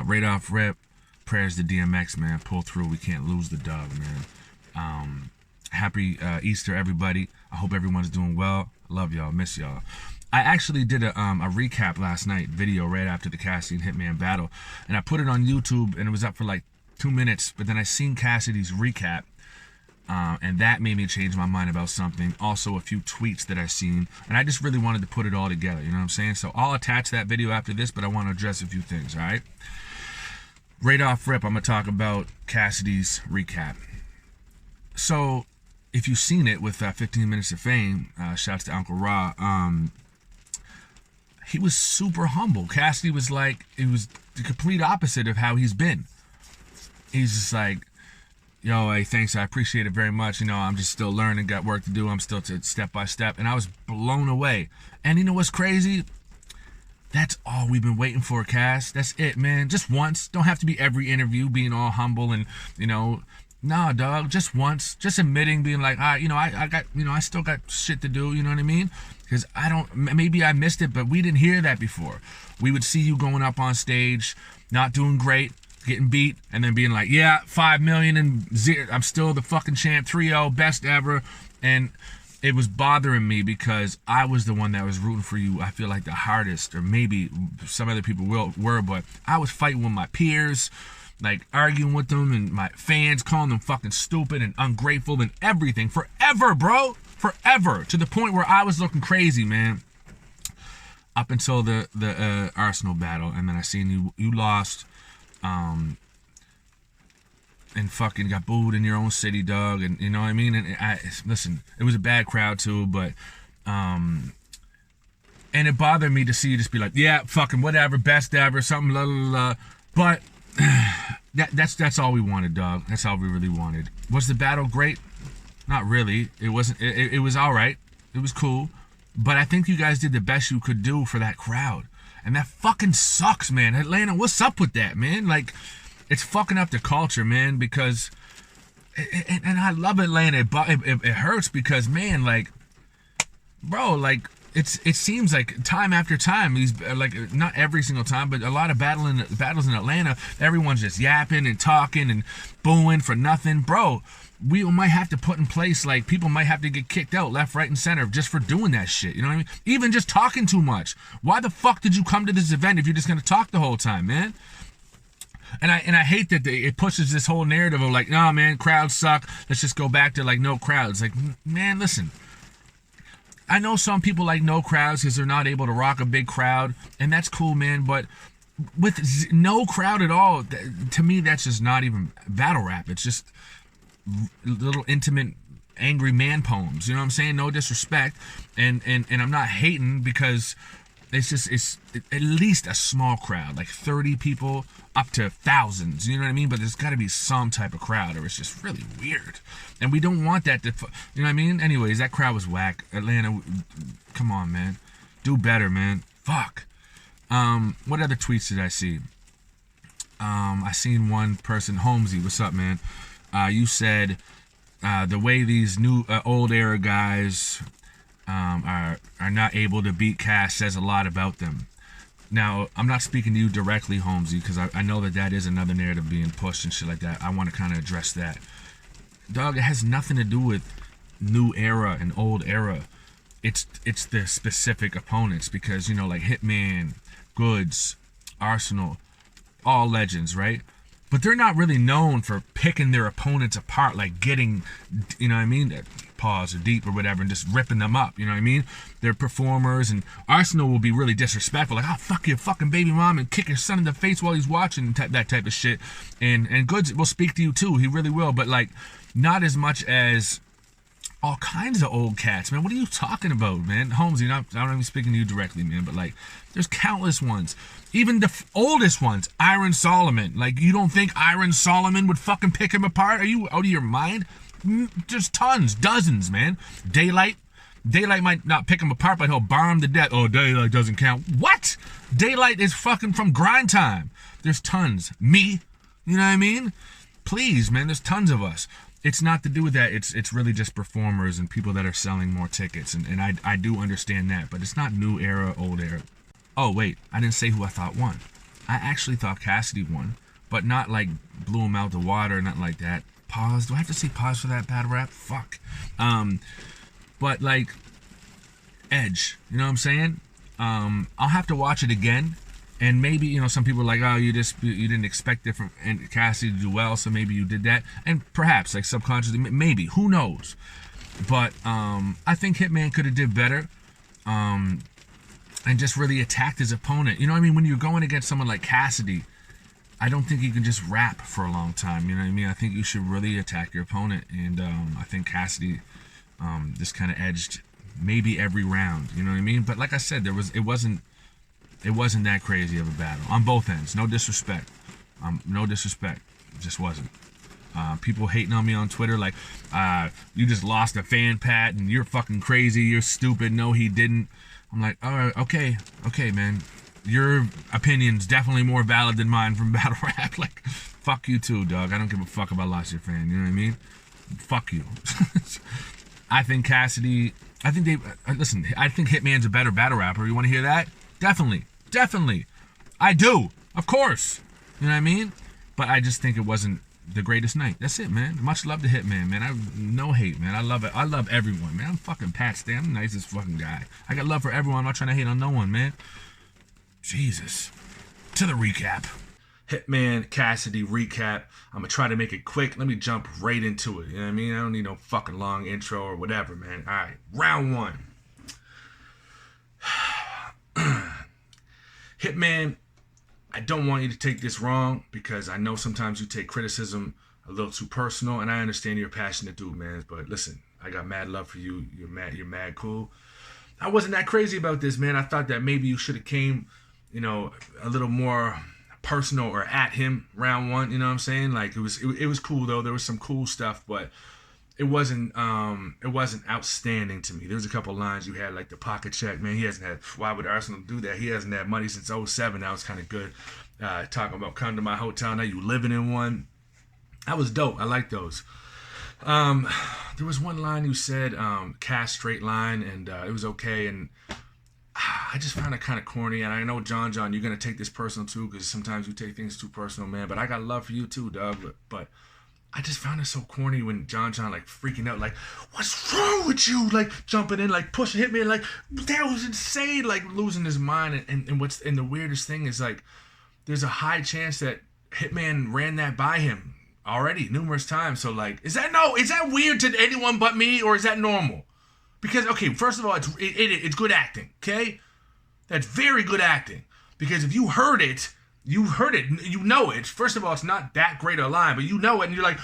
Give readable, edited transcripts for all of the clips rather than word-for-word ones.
Right off rip, prayers to DMX, man. Pull through. We can't lose the dog, man. Happy Easter, everybody. I hope everyone's doing well. Love y'all. Miss y'all. I actually did a recap last night video right after the Cassidy and Hitman battle, and I put it on YouTube, and it was up for like 2 minutes. But then I seen Cassidy's recap, and that made me change my mind about something. Also, a few tweets that I seen, and I just really wanted to put it all together. You know what I'm saying? So I'll attach that video after this, but I want to address a few things. All right. Right off rip, I'm gonna talk about Cassidy's recap. So, if you've seen it with 15 Minutes of Fame, shouts to Uncle Ra. He was super humble. Cassidy was like, it was the complete opposite of how he's been. He's just like, yo, hey, thanks, I appreciate it very much. You know, I'm just still learning, got work to do. I'm still step by step. And I was blown away. And you know what's crazy? That's all we've been waiting for, Cass. That's it, man. Just once. Don't have to be every interview being all humble and, you know, nah, dog. Just once. Just admitting, being like, you know, I got, you know, I still got shit to do. You know what I mean? Because maybe I missed it, but we didn't hear that before. We would see you going up on stage, not doing great, getting beat, and then being like, yeah, 5 million and 0. I'm still the fucking champ, 3-0, best ever. And it was bothering me because I was the one that was rooting for you, I feel like the hardest, or maybe some other people were, but I was fighting with my peers, like arguing with them, and my fans calling them fucking stupid and ungrateful and everything forever, bro. Forever, to the point where I was looking crazy, man. Up until the Arsenal battle, and then I seen you lost, and fucking got booed in your own city, dog. And you know what I mean. And listen, it was a bad crowd too, but and it bothered me to see you just be like, yeah, fucking whatever, best ever, something, la la la. But that's all we wanted, dog. That's all we really wanted. Was the battle great? Not really. It wasn't. It was all right. It was cool. But I think you guys did the best you could do for that crowd. And that fucking sucks, man. Atlanta, what's up with that, man? Like, it's fucking up the culture, man, because... And I love Atlanta, but it hurts because, man, like... Bro, like, it seems like time after time, these, like, not every single time, but a lot of battles in Atlanta, everyone's just yapping and talking and booing for nothing. Bro... We might have to put in place, like, people might have to get kicked out left, right, and center just for doing that shit. You know what I mean? Even just talking too much. Why the fuck did you come to this event if you're just gonna talk the whole time, man? And I hate that it pushes this whole narrative of like, nah, man, crowds suck. Let's just go back to like no crowds. Like, man, listen. I know some people like no crowds because they're not able to rock a big crowd, and that's cool, man. But with no crowd at all, to me, that's just not even battle rap. It's just little intimate angry man poems, you know what I'm saying? No disrespect, and I'm not hating, because it's at least a small crowd, like 30 people up to thousands, you know what I mean? But there's got to be some type of crowd, or it's just really weird, and we don't want that to, you know what I mean? Anyways, that crowd was whack. Atlanta, come on, man, do better, man. Fuck. What other tweets did I see? I seen one person, Holmesy, what's up, man? You said the way these new old era guys are not able to beat Cass says a lot about them. Now, I'm not speaking to you directly, Holmesy, because I know that is another narrative being pushed and shit like that. I want to kind of address that. Dog, it has nothing to do with new era and old era. It's the specific opponents, because, you know, like Hitman, Goods, Arsenal, all legends, right? But they're not really known for picking their opponents apart, like getting, you know what I mean, pause or deep or whatever, and just ripping them up, you know what I mean? They're performers, and Arsenal will be really disrespectful, like, oh, fuck your fucking baby mom, and kick your son in the face while he's watching, that type of shit. And Goods will speak to you too, he really will, but like, not as much as all kinds of old cats, man. What are you talking about, man? Holmes, I'm not even speaking to you directly, man, but like, there's countless ones. Even the oldest ones, Iron Solomon. Like, you don't think Iron Solomon would fucking pick him apart? Are you out of your mind? There's tons, dozens, man. Daylight might not pick him apart, but he'll bomb to death. Oh, Daylight doesn't count. What? Daylight is fucking from Grind Time. There's tons. Me, you know what I mean? Please, man, there's tons of us. It's not to do with that. It's really just performers and people that are selling more tickets. And I do understand that, but it's not new era, old era. Oh, wait, I didn't say who I thought won. I actually thought Cassidy won, but not like blew him out the water, not like that. Pause. Do I have to say pause for that battle rap? Fuck. But like Edge, you know what I'm saying? I'll have to watch it again, and maybe, you know, some people are like, oh, you didn't expect different and Cassidy to do well, so maybe you did that, and perhaps like subconsciously, maybe, who knows? But I think Hitman could have did better, and just really attacked his opponent. You know what I mean? When you're going against someone like Cassidy, I don't think you can just rap for a long time. You know what I mean? I think you should really attack your opponent, and I think Cassidy just kind of edged maybe every round. You know what I mean? But like I said, it wasn't that crazy of a battle on both ends. No disrespect. No disrespect. It just wasn't. People hating on me on Twitter like, you just lost a fan, Pat, and you're fucking crazy. You're stupid. No, he didn't. I'm like, all right, okay, man. Your opinion's definitely more valid than mine from battle rap. Like, fuck you too, dog. I don't give a fuck if I lost your fan. You know what I mean? Fuck you. I think Cassidy. I think listen. I think Hitman's a better battle rapper. You want to hear that? Definitely. I do. Of course. You know what I mean? But I just think it wasn't the greatest night. That's it, man. Much love to Hitman, man. I no hate, man. I love it. I love everyone, man. I'm fucking Pat Stan. I'm the nicest fucking guy. I got love for everyone. I'm not trying to hate on no one, man. Jesus. To the recap. Hitman Cassidy recap. I'm gonna try to make it quick. Let me jump right into it. You know what I mean? I don't need no fucking long intro or whatever, man. All right, round one. Hitman, I don't want you to take this wrong, because I know sometimes you take criticism a little too personal, and I understand you're a passionate dude, man. But listen, I got mad love for you. You're mad cool. I wasn't that crazy about this, man. I thought that maybe you should have came, you know, a little more personal or at him round one. You know what I'm saying? Like it was cool though. There was some cool stuff, but it wasn't outstanding to me. There was a couple lines you had, like the pocket check, man. He hasn't had. Why would Arsenal do that? He hasn't had money since '07. That was kind of good. Talking about come to my hotel, now you living in one. That was dope. I like those. There was one line you said, cast straight line, and it was okay. And I just found it kind of corny. And I know, John, you're gonna take this personal too, because sometimes you take things too personal, man. But I got love for you too, dog. But I just found it so corny when John like freaking out, like, what's wrong with you? Like jumping in, like pushing Hitman, like that was insane, like losing his mind. And the weirdest thing is, like, there's a high chance that Hitman ran that by him already numerous times. So like, is that weird to anyone but me, or is that normal? Because, okay, first of all, it's good acting, okay? That's very good acting. Because if you heard it, you know it. First of all, it's not that great a line, but you know it, and you're like,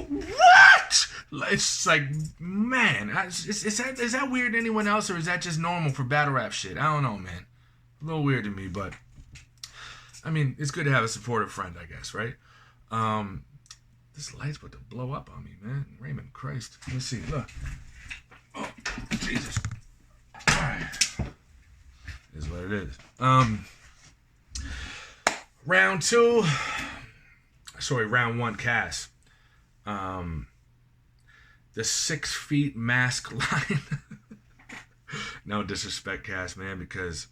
what? It's like, man, is that weird to anyone else, or is that just normal for battle rap shit? I don't know, man. A little weird to me, but I mean, it's good to have a supportive friend, I guess, right? This light's about to blow up on me, man. Raymond Christ. Let's see. Look. Oh, Jesus. All right. Is what it is. Round one, Cass. The 6 feet mask line. No disrespect, Cass, man, because,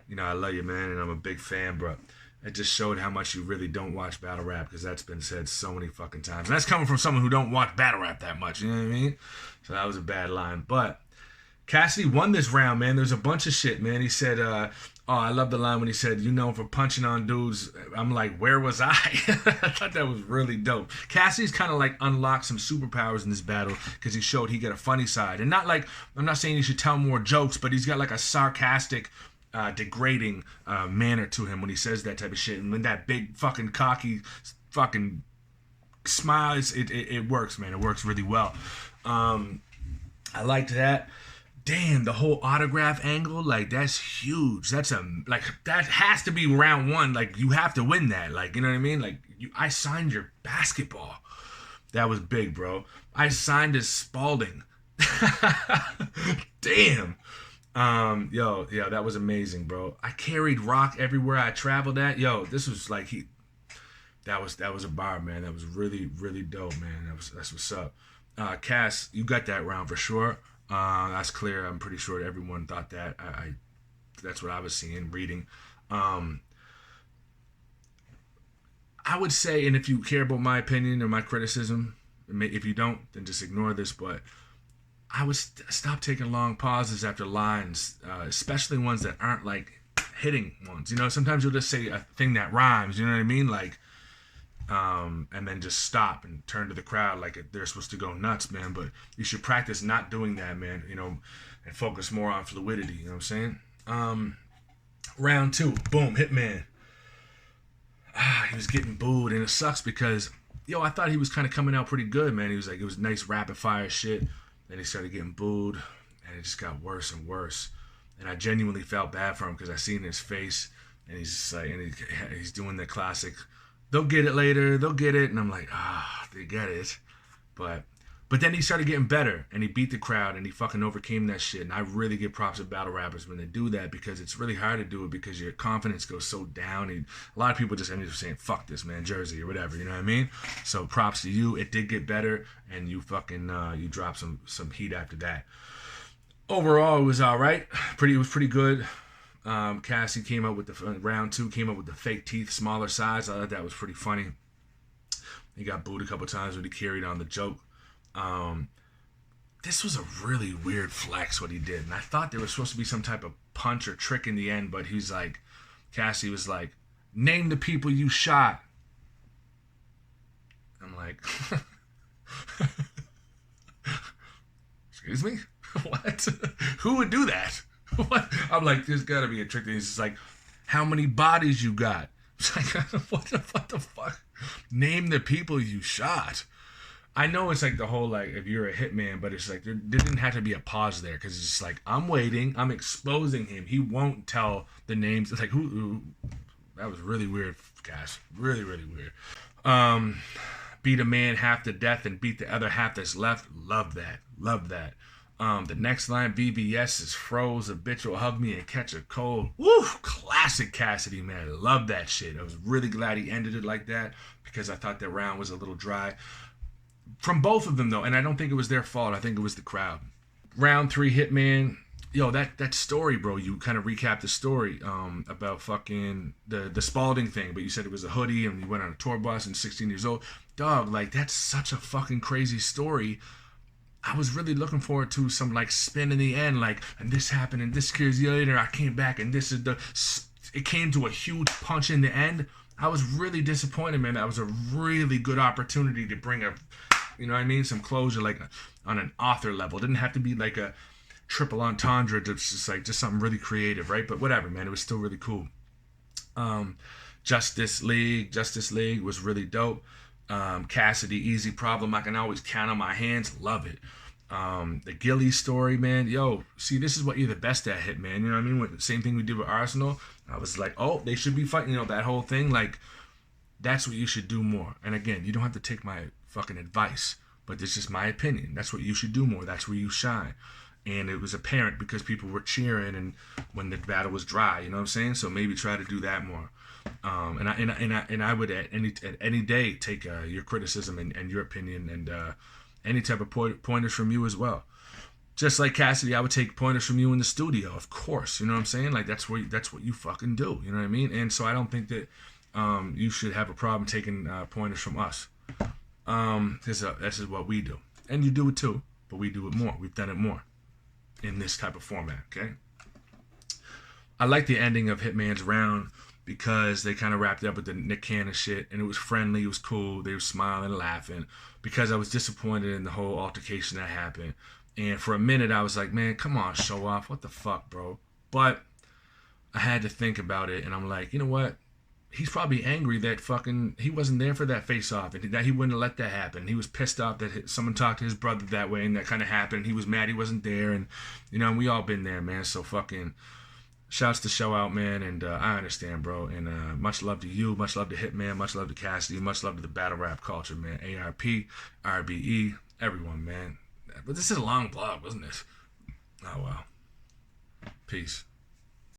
you know, I love you, man, and I'm a big fan, bro. It just showed how much you really don't watch battle rap, because that's been said so many fucking times. And that's coming from someone who don't watch battle rap that much, you know what I mean? So that was a bad line. But Cassidy won this round, man. There's a bunch of shit, man. He said, I love the line when he said, you know, for punching on dudes. I'm like, where was I? I thought that was really dope. Cassidy's kind of like unlocked some superpowers in this battle, because he showed he got a funny side. And not like, I'm not saying he should tell more jokes, but he's got like a sarcastic, degrading manner to him when he says that type of shit. And when that big fucking cocky fucking smile, it works, man. It works really well. I liked that. Damn, the whole autograph angle, like, that's huge. That has to be round one. Like, you have to win that. Like, you know what I mean? Like, I signed your basketball. That was big, bro. I signed his Spalding. Damn. Yeah, that was amazing, bro. I carried rock everywhere I traveled at. Yo, this was like that was a bar, man. That was really, really dope, man. That's what's up. Cass, you got that round for sure. That's clear. I'm pretty sure everyone thought that. That's what I was seeing, reading. I would say, and if you care about my opinion or my criticism, if you don't, then just ignore this. But I would stop taking long pauses after lines, especially ones that aren't like hitting ones. You know, sometimes you'll just say a thing that rhymes. You know what I mean? Like, and then just stop and turn to the crowd like they're supposed to go nuts, man. But you should practice not doing that, man. You know, and focus more on fluidity. You know what I'm saying? Round 2, boom, Hitman. He was getting booed, and it sucks because, yo, I thought he was kind of coming out pretty good, man. He was like, it was nice rapid fire shit. Then he started getting booed, and it just got worse and worse. And I genuinely felt bad for him because I seen his face, and he's just like, and he's doing the classic, they'll get it later, they'll get it, and I'm like, they get it. But then he started getting better, and he beat the crowd, and he fucking overcame that shit. And I really give props to battle rappers when they do that, because it's really hard to do it because your confidence goes so down. And a lot of people just end up saying, fuck this, man, Jersey or whatever, you know what I mean? So props to you. It did get better, and you fucking, you dropped some heat after that. Overall, it was all right. It was pretty good. Cassidy came up with round 2, came up with the fake teeth, smaller size. I thought that was pretty funny. He got booed a couple times when he carried on the joke. This was a really weird flex what he did, and I thought there was supposed to be some type of punch or trick in the end, but he's like, Cassidy was like, name the people you shot. I'm like, excuse me? What? Who would do that? What? I'm like, there's gotta be a trick. He's just like, how many bodies you got? It's like, what the fuck? Name the people you shot. I know it's like the whole, like, if you're a hitman, but it's like there didn't have to be a pause there, because it's just like, I'm waiting, I'm exposing him. He won't tell the names. It's like, who? That was really weird, guys. Really, really weird. Beat a man half to death and beat the other half that's left. Love that. Love that. The next line, BBS is froze. A bitch will hug me and catch a cold. Woo! Classic Cassidy, man. Love that shit. I was really glad he ended it like that, because I thought that round was a little dry. From both of them, though, and I don't think it was their fault. I think it was the crowd. Round 3, Hitman. Yo, that story, bro. You kind of recapped the story about fucking the Spalding thing, but you said it was a hoodie and you went on a tour bus and 16 years old. Dog, like, that's such a fucking crazy story. I was really looking forward to some, like, spin in the end, like, and this happened, and this years later I came back, and this is it came to a huge punch in the end. I was really disappointed, man. That was a really good opportunity to bring you know what I mean, some closure, like, on an author level. It didn't have to be like a triple entendre. It's just like, just something really creative, right? But whatever, man. It was still really cool. Justice League was really dope. Cassidy, easy problem. I can always count on my hands. Love it. The Gilly story, man. Yo, see, this is what you're the best at, Hitman. You know what I mean? With the same thing we did with Arsenal. I was like, oh, they should be fighting. You know, that whole thing. Like, that's what you should do more. And again, you don't have to take my fucking advice, but this is my opinion. That's what you should do more. That's where you shine. And it was apparent because people were cheering and when the battle was dry, you know what I'm saying? So maybe try to do that more. And I would at any day take your criticism and your opinion and any type of pointers from you as well. Just like Cassidy, I would take pointers from you in the studio, of course. You know what I'm saying? Like, that's what you fucking do. You know what I mean? And so I don't think that you should have a problem taking pointers from us. This is what we do, and you do it too, but we do it more. We've done it more in this type of format. Okay. I like the ending of Hitman's round because they kind of wrapped it up with the Nick Cannon shit, and it was friendly, it was cool, they were smiling and laughing, because I was disappointed in the whole altercation that happened. And for a minute I was like, man, come on, show off, what the fuck, bro? But I had to think about it, and I'm like, you know what? He's probably angry that fucking he wasn't there for that face-off, and that he wouldn't have let that happen. He was pissed off that someone talked to his brother that way, and that kind of happened. He was mad he wasn't there, and, you know, we all been there, man. So fucking shouts to Show Out, man, and I understand, bro. And much love to you, much love to Hitman, much love to Cassidy, much love to the battle rap culture, man. ARP, RBE, everyone, man. But this is a long vlog, wasn't it? Oh, well. Peace.